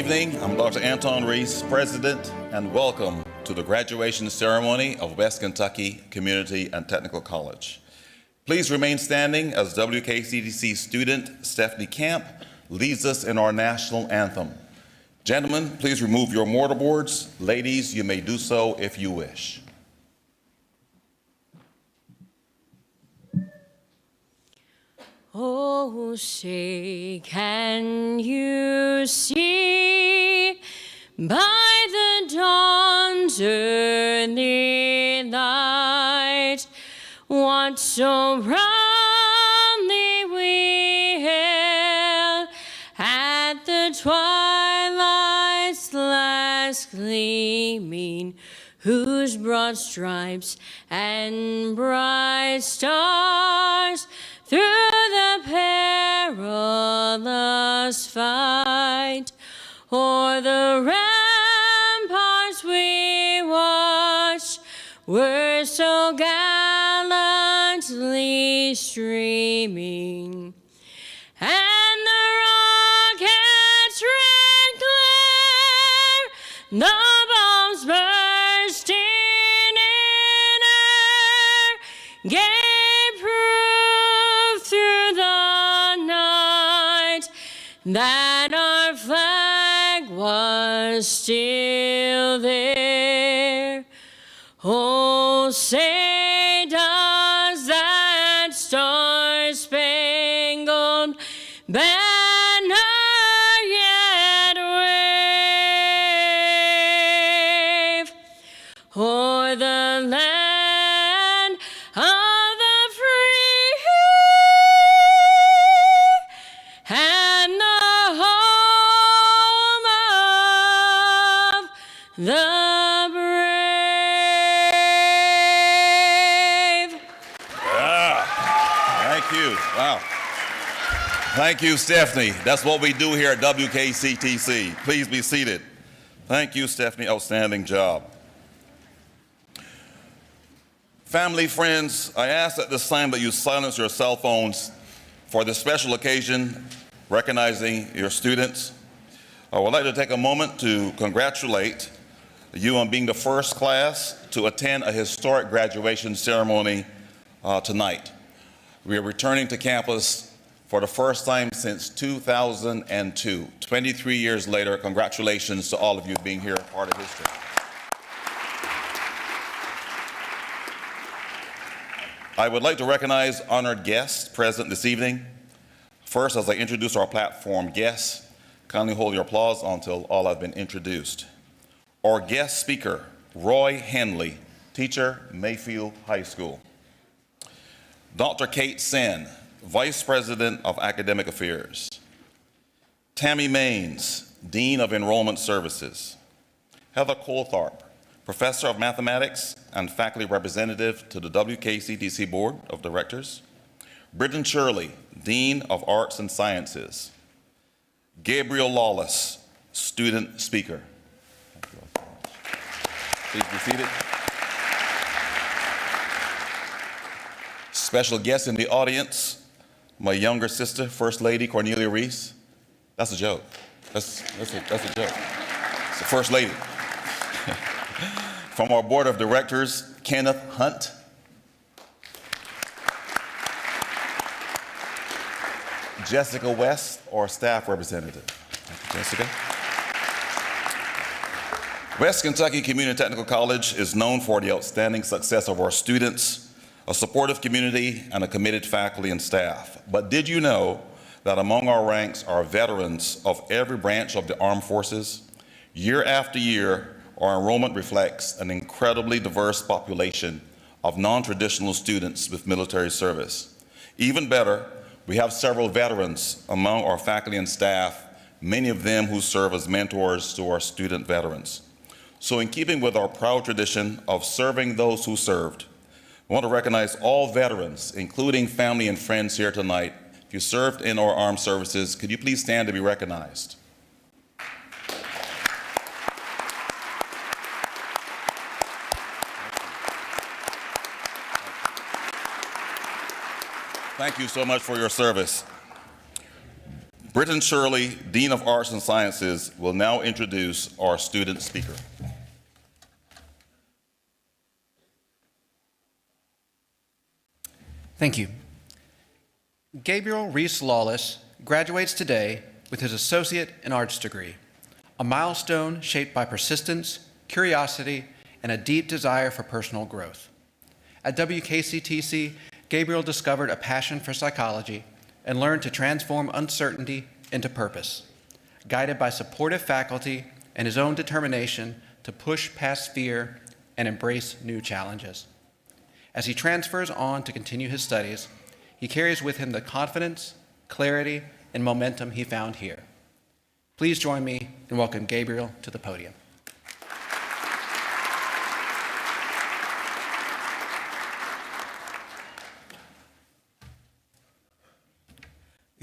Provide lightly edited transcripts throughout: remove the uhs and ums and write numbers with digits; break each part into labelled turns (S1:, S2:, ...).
S1: evening. I'm Dr. Anton Reese, President, and welcome to the graduation ceremony of West Kentucky Community and Technical College. Please remain standing as WKCTC student Stephanie Camp leads us in our national anthem. Gentlemen, please remove your mortarboards. Ladies, you may do so if you wish.
S2: Oh, say, can you see by the dawn's early light what so roundly we hailed at the twilight's last gleaming, whose broad stripes and bright stars through the perilous fight o'er the ramparts we watched were so gallantly streaming, and the rockets red glare, the bombs bursting in air, gave proof through the night that our flag was still there. Oh, say does that star-spangled banner yet wave o'er the land of the free and the home of the brave.
S1: Thank you. Wow. Thank you, Stephanie. That's what we do here at WKCTC. Please be seated. Thank you, Stephanie. Outstanding job. Family, friends, I ask at this time that you silence your cell phones for this special occasion, recognizing your students. I would like to take a moment to congratulate you on being the first class to attend a historic graduation ceremony tonight. We are returning to campus for the first time since 2002. 23 years later, congratulations to all of you being here, part of history. I would like to recognize honored guests present this evening. First, as I introduce our platform guests, kindly hold your applause until all have been introduced. Our guest speaker, Roy Henley, teacher, Mayfield High School. Dr. Kate Sen, Vice President of Academic Affairs. Tammy Maines, Dean of Enrollment Services. Heather Colthorpe, Professor of Mathematics and Faculty Representative to the WKCTC Board of Directors. Britton Shirley, Dean of Arts and Sciences. Gabriel Lawless, Student Speaker. Please be seated. Special guest in the audience, my younger sister, First Lady Cornelia Reese. That's a joke. That's a joke. It's the First Lady. From our Board of Directors, Kenneth Hunt. Jessica West, our staff representative. Thank you, Jessica. West Kentucky Community Technical College is known for the outstanding success of our students, a supportive community, and a committed faculty and staff. But did you know that among our ranks are veterans of every branch of the armed forces? Year after year, our enrollment reflects an incredibly diverse population of non-traditional students with military service. Even better, we have several veterans among our faculty and staff, many of them who serve as mentors to our student veterans. So in keeping with our proud tradition of serving those who served, I want to recognize all veterans, including family and friends here tonight. If you served in our armed services, could you please stand to be recognized? Thank you so much for your service. Britton Shirley, Dean of Arts and Sciences, will now introduce our student speaker.
S3: Thank you. Gabriel Reese Lawless graduates today with his Associate in Arts degree, a milestone shaped by persistence, curiosity, and a deep desire for personal growth. At WKCTC, Gabriel discovered a passion for psychology and learned to transform uncertainty into purpose, guided by supportive faculty and his own determination to push past fear and embrace new challenges. As he transfers on to continue his studies, he carries with him the confidence, clarity, and momentum he found here. Please join me in welcoming Gabriel to the podium.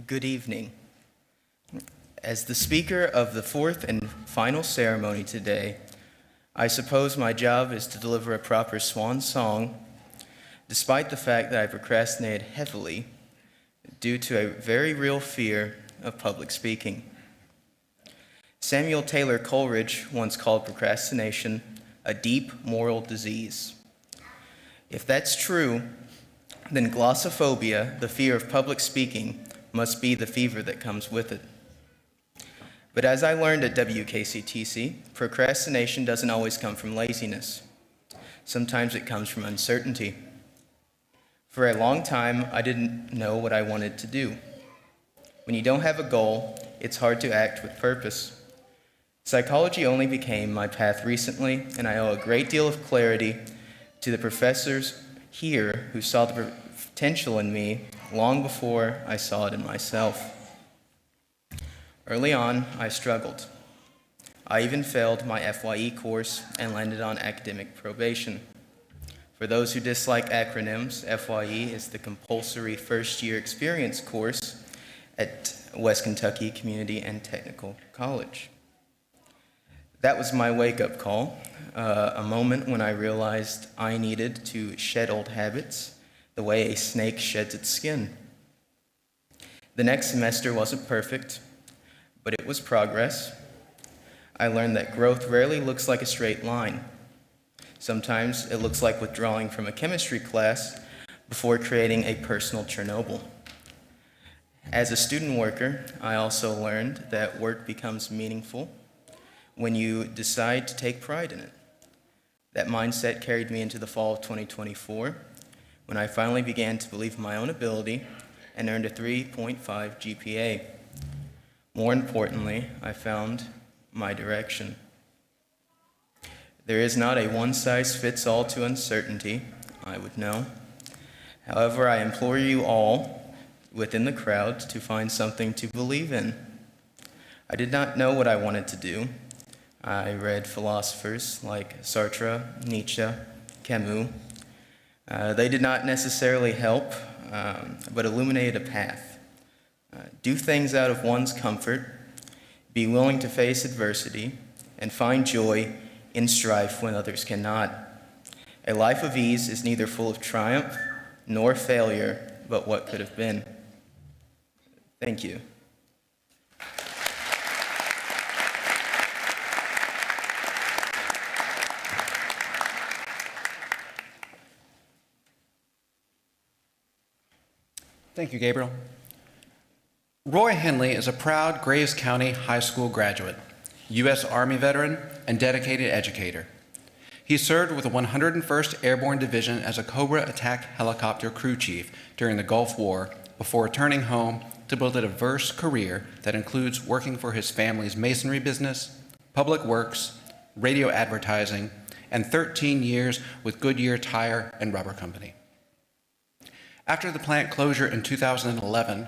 S4: Good evening. As the speaker of the fourth and final ceremony today, I suppose my job is to deliver a proper swan song, despite the fact that I procrastinated heavily due to a very real fear of public speaking. Samuel Taylor Coleridge once called procrastination a deep moral disease. If that's true, then glossophobia, the fear of public speaking, must be the fever that comes with it. But as I learned at WKCTC, procrastination doesn't always come from laziness. Sometimes it comes from uncertainty. For a long time, I didn't know what I wanted to do. When you don't have a goal, it's hard to act with purpose. Psychology only became my path recently, and I owe a great deal of clarity to the professors here who saw the potential in me long before I saw it in myself. Early on, I struggled. I even failed my FYE course and landed on academic probation. For those who dislike acronyms, FYE is the compulsory first-year experience course at West Kentucky Community and Technical College. That was my wake-up call, a moment when I realized I needed to shed old habits the way a snake sheds its skin. The next semester wasn't perfect, but it was progress. I learned that growth rarely looks like a straight line. Sometimes it looks like withdrawing from a chemistry class before creating a personal Chernobyl. As a student worker, I also learned that work becomes meaningful when you decide to take pride in it. That mindset carried me into the fall of 2024, when I finally began to believe in my own ability and earned a 3.5 GPA. More importantly, I found my direction. There is not a one-size-fits-all to uncertainty, I would know. However, I implore you all within the crowd to find something to believe in. I did not know what I wanted to do. I read philosophers like Sartre, Nietzsche, Camus. They did not necessarily help, but illuminated a path. Do things out of one's comfort, be willing to face adversity, and find joy in strife when others cannot. A life of ease is neither full of triumph nor failure, but what could have been. Thank you.
S3: Thank you, Gabriel. Roy Henley is a proud Graves County High School graduate, U.S. Army veteran, and dedicated educator. He served with the 101st Airborne Division as a Cobra attack helicopter crew chief during the Gulf War before returning home to build a diverse career that includes working for his family's masonry business, public works, radio advertising, and 13 years with Goodyear Tire and Rubber Company. After the plant closure in 2011,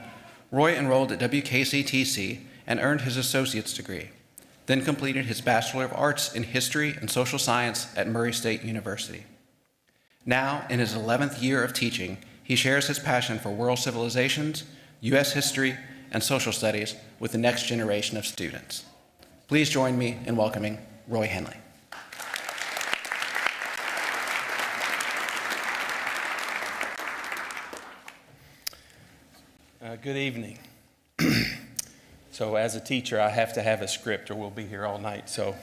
S3: Roy enrolled at WKCTC and earned his associate's degree, then completed his Bachelor of Arts in History and Social Science at Murray State University. Now, in his 11th year of teaching, he shares his passion for world civilizations, U.S. history, and social studies with the next generation of students. Please join me in welcoming Roy Henley.
S5: Good evening. So as a teacher, I have to have a script or we'll be here all night. So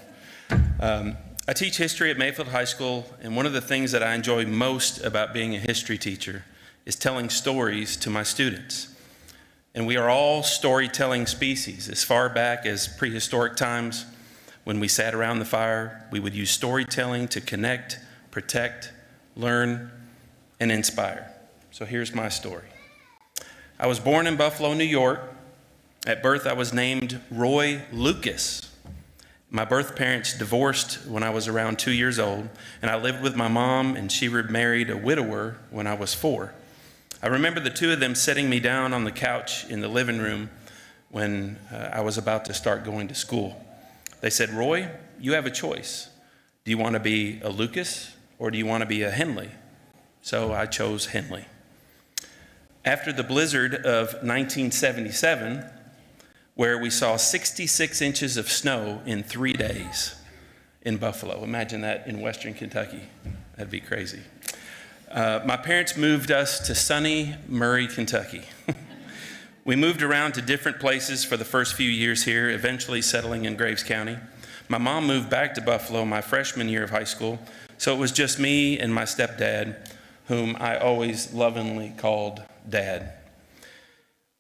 S5: I teach history at Mayfield High School, and one of the things that I enjoy most about being a history teacher is telling stories to my students. And we are all storytelling species. As far back as prehistoric times, when we sat around the fire, we would use storytelling to connect, protect, learn, and inspire. So here's my story. I was born in Buffalo, New York. At birth, I was named Roy Lucas. My birth parents divorced when I was around 2 years old, and I lived with my mom, and she remarried a widower when I was 4. I remember the two of them setting me down on the couch in the living room when I was about to start going to school. They said, "Roy, you have a choice. Do you want to be a Lucas or do you want to be a Henley?" So I chose Henley. After the blizzard of 1977, where we saw 66 inches of snow in 3 days in Buffalo. Imagine that in Western Kentucky. That'd be crazy. My parents moved us to sunny Murray, Kentucky. We moved around to different places for the first few years here, eventually settling in Graves County. My mom moved back to Buffalo my freshman year of high school, so it was just me and my stepdad, whom I always lovingly called Dad.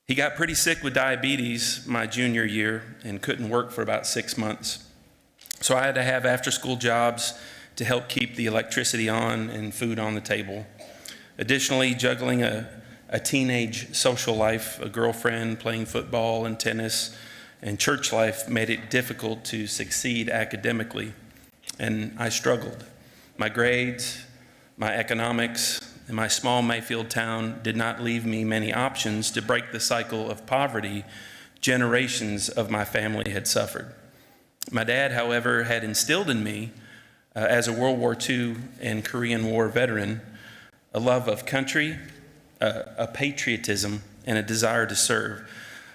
S5: He got pretty sick with diabetes my junior year and couldn't work for about 6 months. So I had to have after-school jobs to help keep the electricity on and food on the table. Additionally, juggling a teenage social life, a girlfriend, playing football and tennis, and church life made it difficult to succeed academically, and I struggled. My grades, my economics, and my small Mayfield town did not leave me many options to break the cycle of poverty generations of my family had suffered. My dad, however, had instilled in me, as a World War II and Korean War veteran, a love of country, a patriotism, and a desire to serve.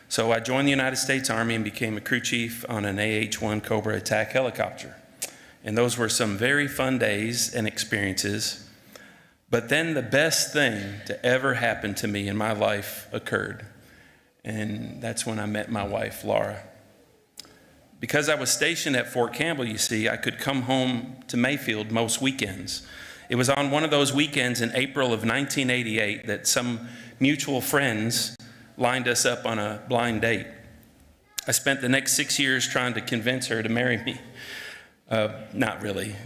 S5: So I joined the United States Army and became a crew chief on an AH-1 Cobra attack helicopter. And those were some very fun days and experiences. But then the best thing to ever happen to me in my life occurred. And that's when I met my wife, Laura. Because I was stationed at Fort Campbell, you see, I could come home to Mayfield most weekends. It was on one of those weekends in April of 1988 that some mutual friends lined us up on a blind date. I spent the next 6 years trying to convince her to marry me. Not really.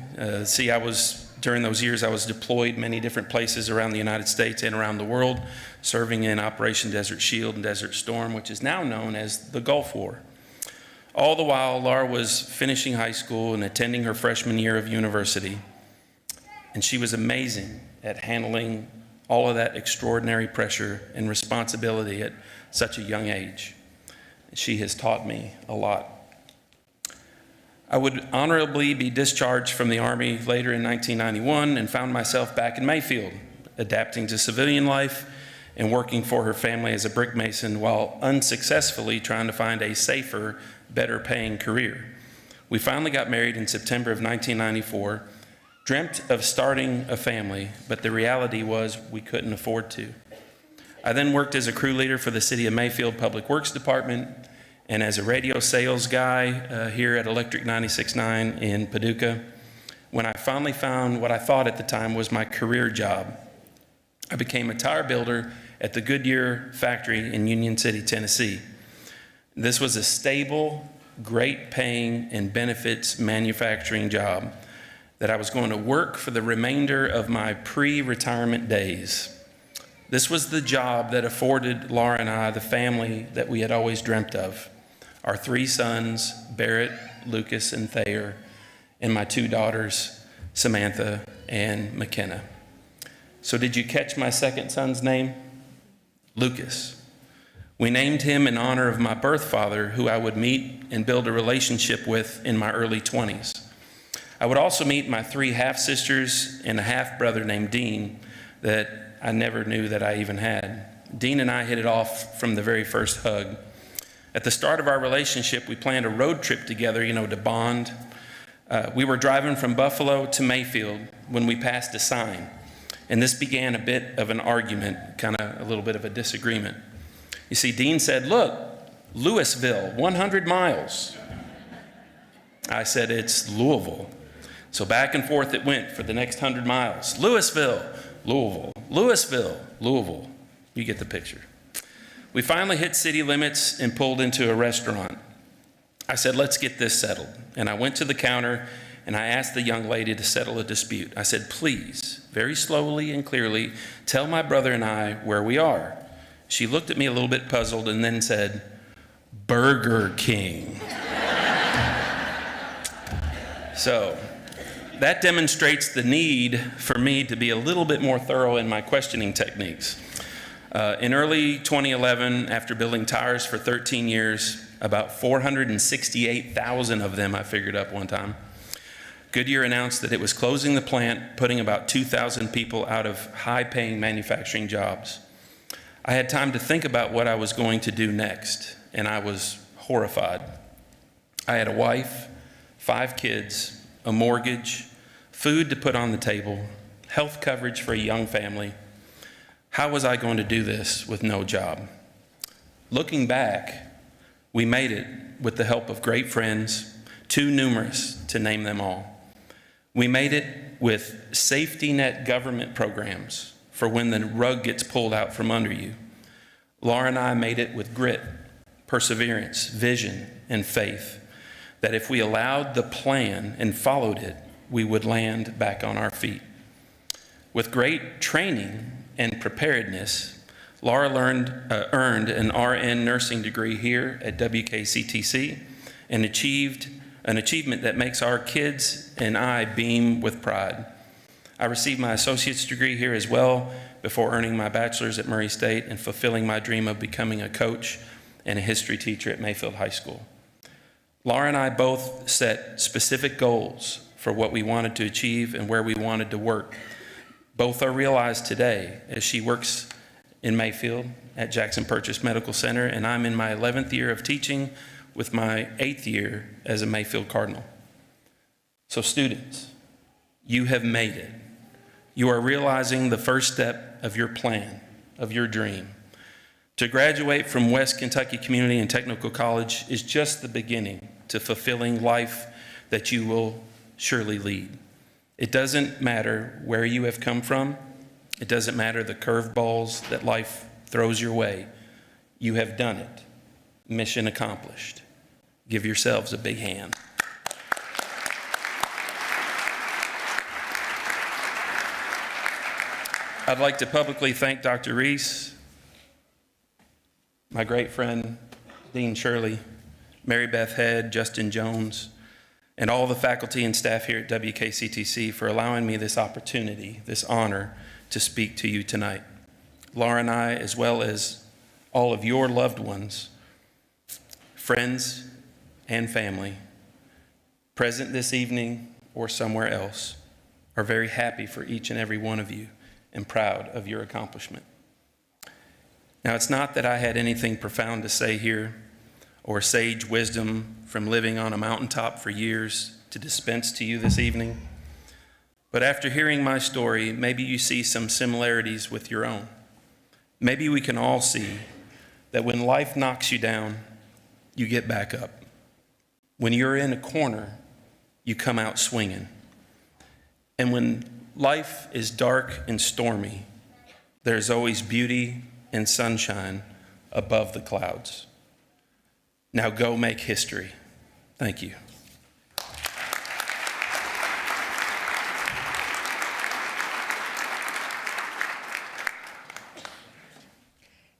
S5: During those years, I was deployed many different places around the United States and around the world, serving in Operation Desert Shield and Desert Storm, which is now known as the Gulf War. All the while, Laura was finishing high school and attending her freshman year of university, and she was amazing at handling all of that extraordinary pressure and responsibility at such a young age. She has taught me a lot. I would honorably be discharged from the Army later in 1991 and found myself back in Mayfield, adapting to civilian life and working for her family as a brick mason while unsuccessfully trying to find a safer, better paying career. We finally got married in September of 1994, dreamt of starting a family, but the reality was we couldn't afford to. I then worked as a crew leader for the City of Mayfield Public Works Department and as a radio sales guy here at Electric 96.9 in Paducah, when I finally found what I thought at the time was my career job. I became a tire builder at the Goodyear factory in Union City, Tennessee. This was a stable, great paying, and benefits manufacturing job that I was going to work for the remainder of my pre-retirement days. This was the job that afforded Laura and I the family that we had always dreamt of. Our 3 sons, Barrett, Lucas, and Thayer, and my 2 daughters, Samantha and McKenna. So did you catch my second son's name? Lucas. We named him in honor of my birth father, who I would meet and build a relationship with in my early 20s. I would also meet my 3 half-sisters and a half-brother named Dean that I never knew that I even had. Dean and I hit it off from the very first hug. At the start of our relationship, we planned a road trip together, to bond. We were driving from Buffalo to Mayfield when we passed a sign, and this began a bit of an argument, kind of a little bit of a disagreement. You see, Dean said, "Look, Louisville, 100 miles. I said, it's Louisville. So back and forth it went for the next 100 miles. Louisville, Louisville, Louisville, Louisville. You get the picture. We finally hit city limits and pulled into a restaurant. I said, let's get this settled. And I went to the counter and I asked the young lady to settle a dispute. I said, please, very slowly and clearly, tell my brother and I where we are. She looked at me a little bit puzzled and then said, Burger King. So that demonstrates the need for me to be a little bit more thorough in my questioning techniques. In early 2011, after building tires for 13 years, about 468,000 of them I figured up one time, Goodyear announced that it was closing the plant, putting about 2,000 people out of high-paying manufacturing jobs. I had time to think about what I was going to do next, and I was horrified. I had a wife, 5 kids, a mortgage, food to put on the table, health coverage for a young family. How was I going to do this with no job? Looking back, we made it with the help of great friends, too numerous to name them all. We made it with safety net government programs for when the rug gets pulled out from under you. Laura and I made it with grit, perseverance, vision, and faith, that if we allowed the plan and followed it, we would land back on our feet. With great training and preparedness, Laura earned an RN nursing degree here at WKCTC and achieved an achievement that makes our kids and I beam with pride. I received my associate's degree here as well before earning my bachelor's at Murray State and fulfilling my dream of becoming a coach and a history teacher at Mayfield High School. Laura and I both set specific goals for what we wanted to achieve and where we wanted to work. Both are realized today as she works in Mayfield at Jackson Purchase Medical Center, and I'm in my 11th year of teaching with my 8th year as a Mayfield Cardinal. So students, you have made it. You are realizing the first step of your plan, of your dream. To graduate from West Kentucky Community and Technical College is just the beginning to fulfilling life that you will surely lead. It doesn't matter where you have come from. It doesn't matter the curveballs that life throws your way. You have done it. Mission accomplished. Give yourselves a big hand. I'd like to publicly thank Dr. Reese, my great friend, Dean Shirley, Mary Beth Head, Justin Jones, and all the faculty and staff here at WKCTC for allowing me this opportunity, this honor to speak to you tonight. Laura and I, as well as all of your loved ones, friends and family, present this evening or somewhere else, are very happy for each and every one of you and proud of your accomplishment. Now, it's not that I had anything profound to say here or sage wisdom from living on a mountaintop for years to dispense to you this evening, but after hearing my story, maybe you see some similarities with your own. Maybe we can all see that when life knocks you down, you get back up. When you're in a corner, you come out swinging. And when life is dark and stormy, there's always beauty and sunshine above the clouds. Now go make history. Thank you.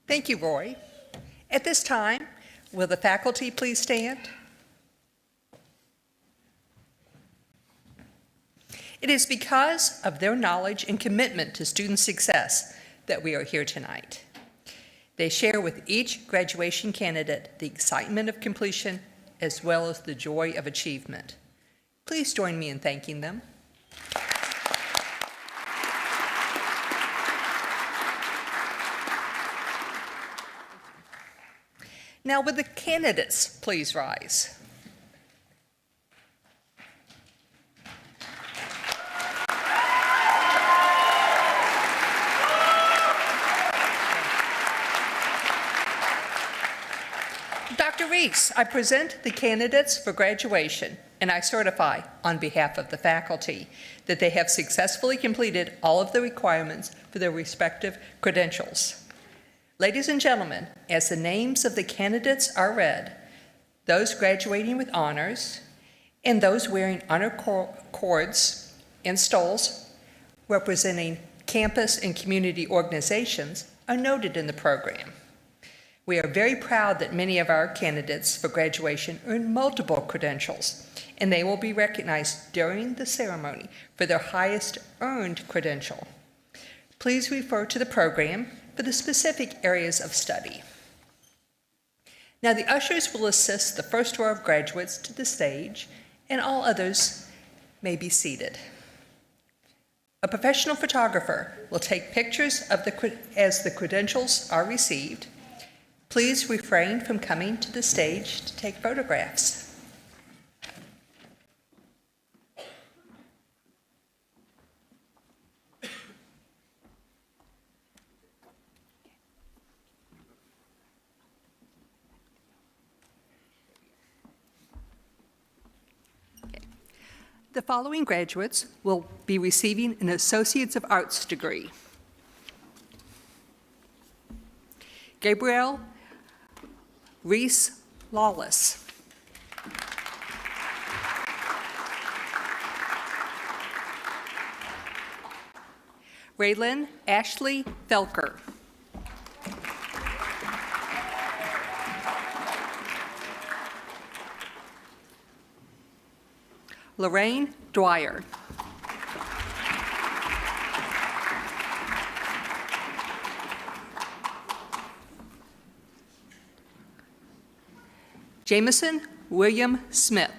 S6: Thank you, Roy. At this time, will the faculty please stand? It is because of their knowledge and commitment to student success that we are here tonight. They share with each graduation candidate the excitement of completion as well as the joy of achievement. Please join me in thanking them. Now, would the candidates please rise? Dr. Reese, I present the candidates for graduation, and I certify on behalf of the faculty that they have successfully completed all of the requirements for their respective credentials. Ladies and gentlemen, as the names of the candidates are read, those graduating with honors and those wearing honor cords and stoles representing campus and community organizations are noted in the program. We are very proud that many of our candidates for graduation earn multiple credentials, and they will be recognized during the ceremony for their highest earned credential. Please refer to the program for the specific areas of study. Now, the ushers will assist the first row of graduates to the stage, and all others may be seated. A professional photographer will take pictures as the credentials are received. Please refrain from coming to the stage to take photographs. The following graduates will be receiving an Associates of Arts degree. Gabriel Reese Lawless. Raylyn Ashley Felker. Lorraine Dwyer. Jameson William Smith.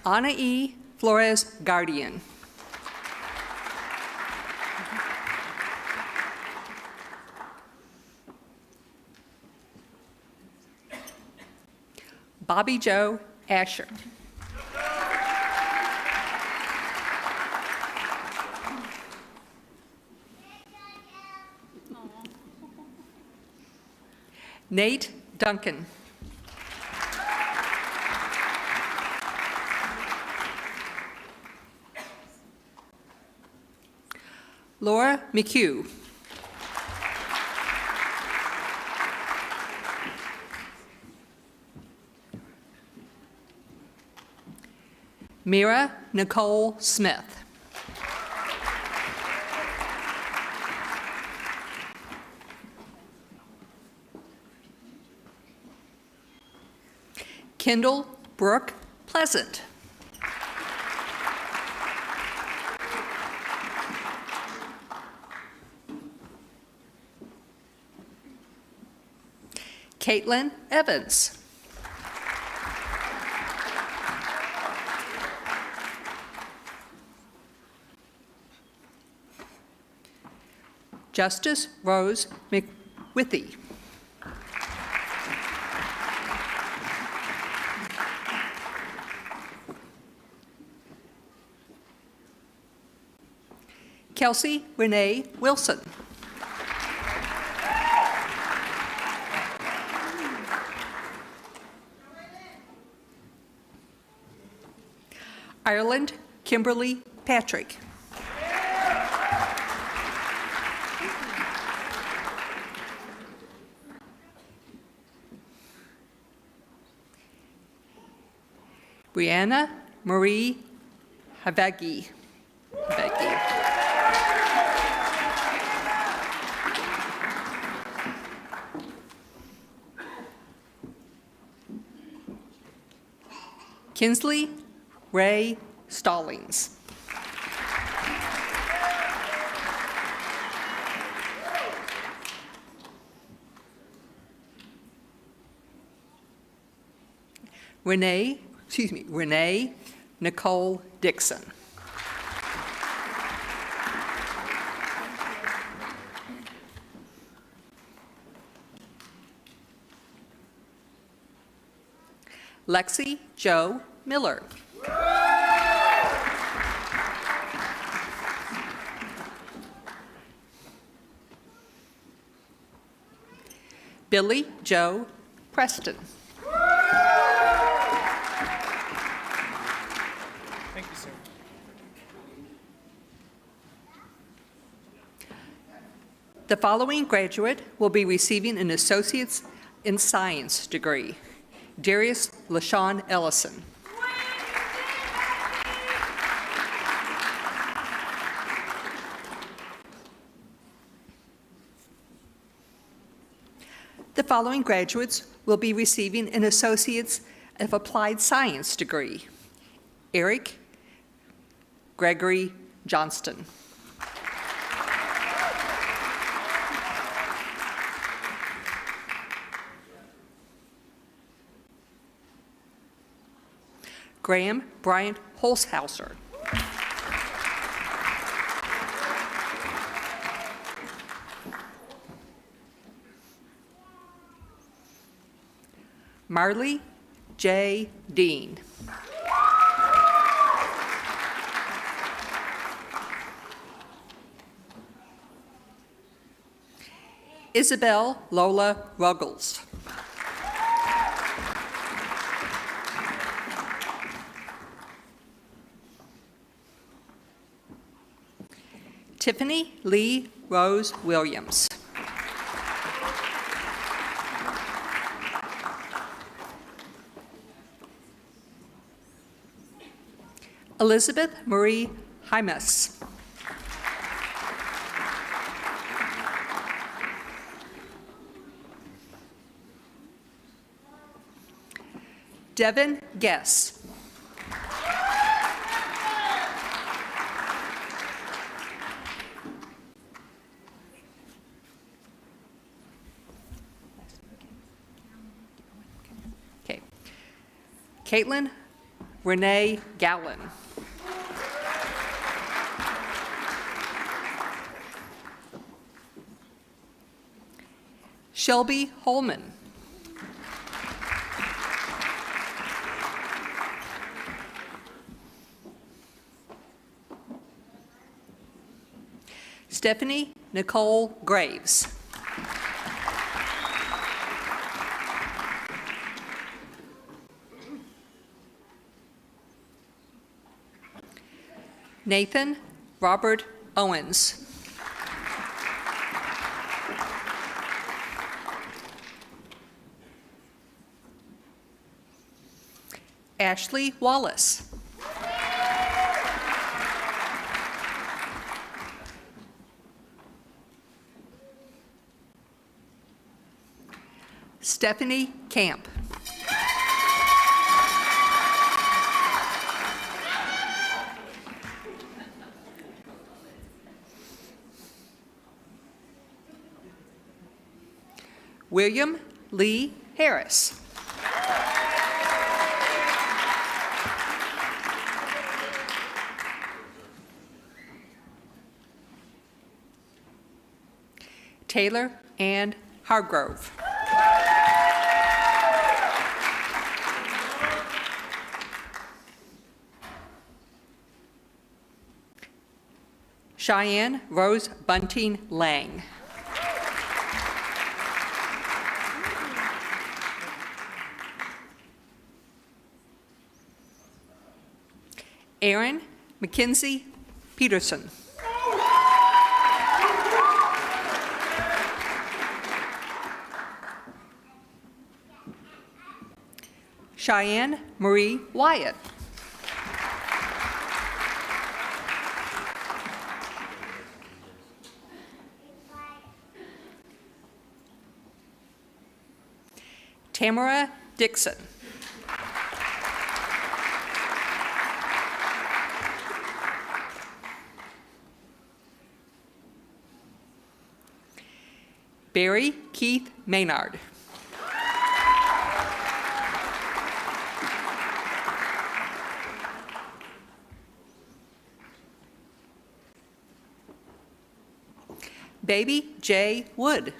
S6: Ana E. Flores Guardian. Bobby Joe Asher. Nate Duncan. Laura McHugh. Mira Nicole Smith. Kendall Brooke Pleasant. Caitlin Evans. Justice Rose McWithy. Kelsey Renee Wilson. Ireland Kimberly Patrick. Brianna Marie Havagi. Kinsley Ray Stallings. Renee Nicole Dixon. Lexi Joe Miller. Billy Joe Preston.
S7: Thank you, sir.
S6: The following graduate will be receiving an Associate's in Science degree. Darius LaShawn Ellison. The following graduates will be receiving an Associate's of Applied Science degree. Eric Gregory Johnston. Graham Bryant Holshauser. Marley J. Dean. Isabel Lola Ruggles. Tiffany Lee Rose Williams. Elizabeth Marie Hymas. Devin Guess. Okay. Caitlin Renee Gallen. Shelby Holman. Stephanie Nicole Graves. Nathan Robert Owens. Ashley Wallace. Stephanie Camp. William Lee Harris. Taylor Ann Hargrove. Cheyenne Rose Bunting Lang. Aaron Mackenzie Peterson. Cheyenne Marie Wyatt. Tamara Dixon. Barry Keith Maynard. Baby J. Wood.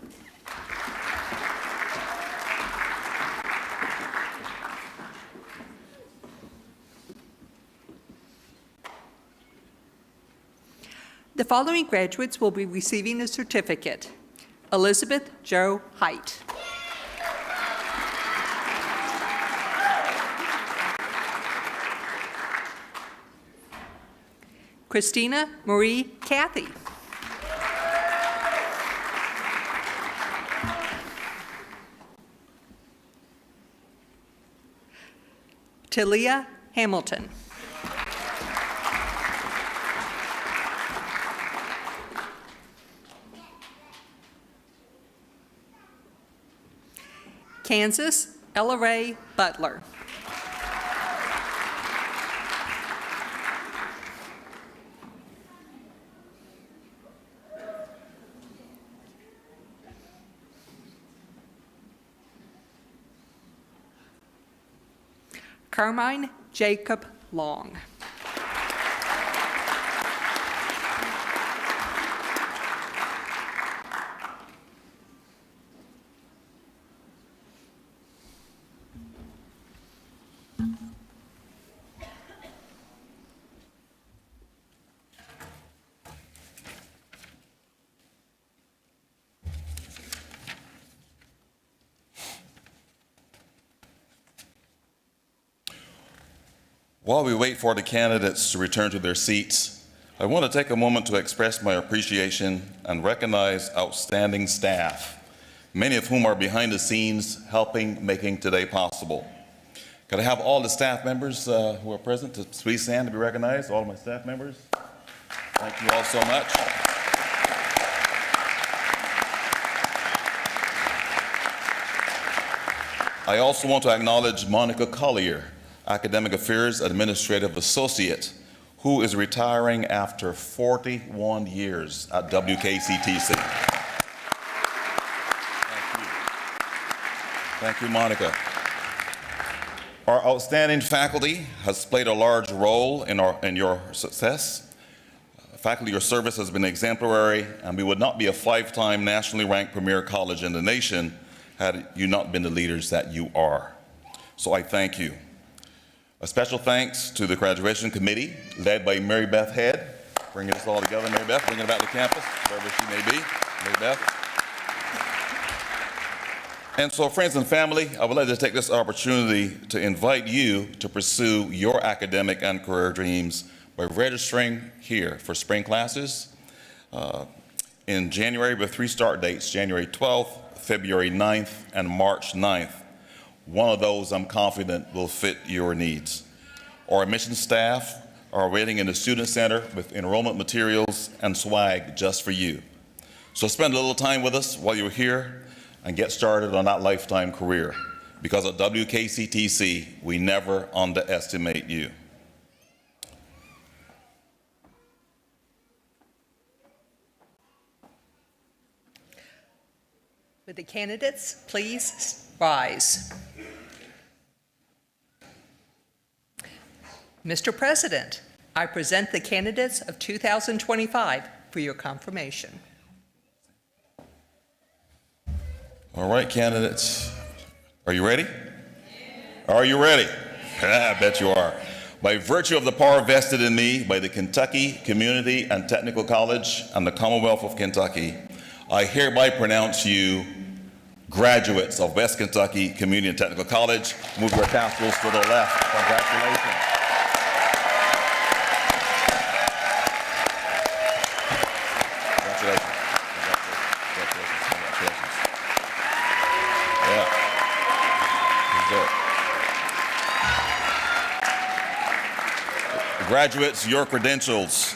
S6: The following graduates will be receiving a certificate. Elizabeth Jo Height. Christina Marie Cathy. Talia Hamilton. Kansas Ella Ray Butler. Carmine Jacob Long.
S1: While we wait for the candidates to return to their seats, I want to take a moment to express my appreciation and recognize outstanding staff, many of whom are behind the scenes helping making today possible. Could I have all the staff members who are present to please stand to be recognized? All of my staff members. Thank you all so much. I also want to acknowledge Monica Collier, Academic Affairs Administrative Associate, who is retiring after 41 years at WKCTC. Thank you. Thank you, Monica. Our outstanding faculty has played a large role in your success. Faculty, your service has been exemplary, and we would not be a 5-time nationally ranked premier college in the nation had you not been the leaders that you are. So I thank you. A special thanks to the graduation committee led by Mary Beth Head, bringing us all together. Mary Beth, bringing it back to campus, wherever she may be. Mary Beth. And so, friends and family, I would like to take this opportunity to invite you to pursue your academic and career dreams by registering here for spring classes in January with 3 start dates, January 12th, February 9th, and March 9th. One of those I'm confident will fit your needs. Our admissions staff are waiting in the Student Center with enrollment materials and swag just for you. So spend a little time with us while you're here and get started on that lifetime career, because at WKCTC, we never underestimate you.
S6: Would the candidates please rise? Mr. President, I present the candidates of 2025 for your confirmation.
S1: All right, candidates, are you ready? Are you ready? I bet you are. By virtue of the power vested in me by the Kentucky Community and Technical College and the Commonwealth of Kentucky, I hereby pronounce you graduates of West Kentucky Community and Technical College. Move your tassels to the left. Congratulations. Graduates, your credentials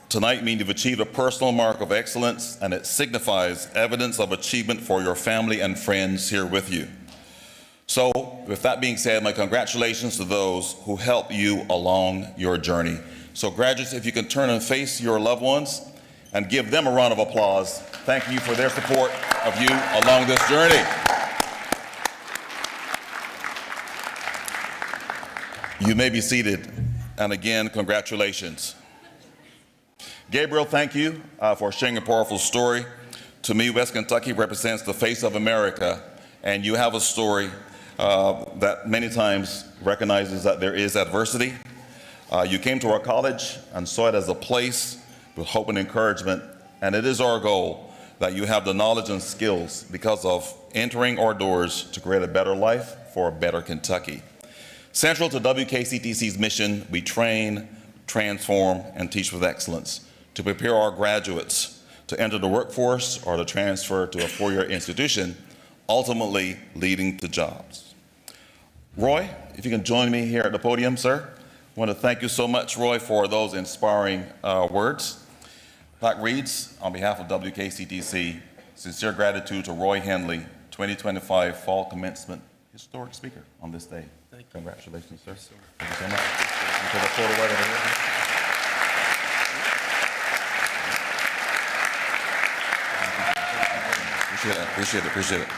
S1: tonight mean you've achieved a personal mark of excellence, and it signifies evidence of achievement for your family and friends here with you. So, with that being said, my congratulations to those who helped you along your journey. So graduates, if you can turn and face your loved ones and give them a round of applause. Thank you for their support of you along this journey. You may be seated. And again, congratulations. Gabriel, thank you for sharing a powerful story. To me, West Kentucky represents the face of America, and you have a story that many times recognizes that there is adversity. You came to our college and saw it as a place with hope and encouragement, and it is our goal that you have the knowledge and skills because of entering our doors to create a better life for a better Kentucky. Central to WKCTC's mission, we train, transform, and teach with excellence to prepare our graduates to enter the workforce or to transfer to a four-year institution, ultimately leading to jobs. Roy, if you can join me here at the podium, sir. I want to thank you so much, Roy, for those inspiring words. Plaque reads, on behalf of WKCTC, sincere gratitude to Roy Henley, 2025 Fall Commencement Historic Speaker on this day.
S5: Thank you.
S1: Congratulations, sir.
S5: Yes, sir.
S1: Thank you so much. You take a photo right over here. Appreciate it.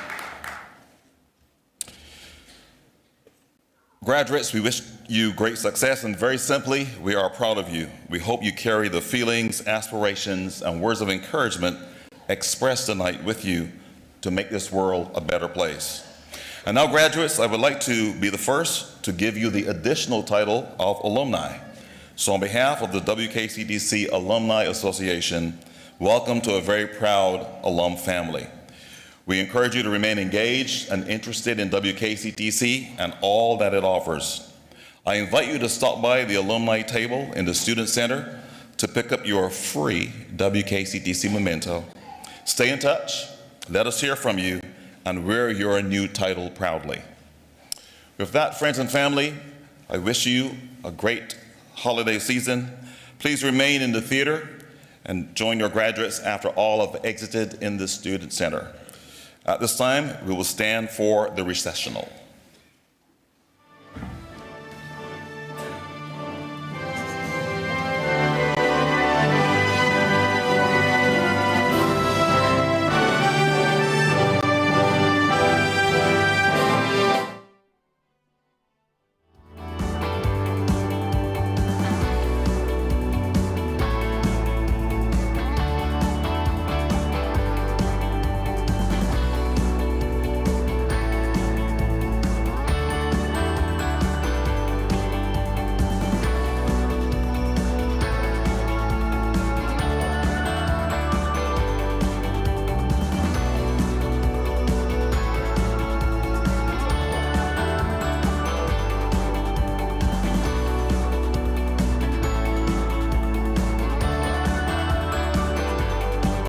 S1: Graduates, we wish you great success, and very simply, we are proud of you. We hope you carry the feelings, aspirations, and words of encouragement expressed tonight with you to make this world a better place. And now, graduates, I would like to be the first to give you the additional title of alumni. So on behalf of the WKCTC Alumni Association, welcome to a very proud alum family. We encourage you to remain engaged and interested in WKCTC and all that it offers. I invite you to stop by the alumni table in the Student Center to pick up your free WKCTC memento. Stay in touch, let us hear from you, and wear your new title proudly. With that, friends and family, I wish you a great holiday season. Please remain in the theater and join your graduates after all have exited in the Student Center. At this time, we will stand for the recessional.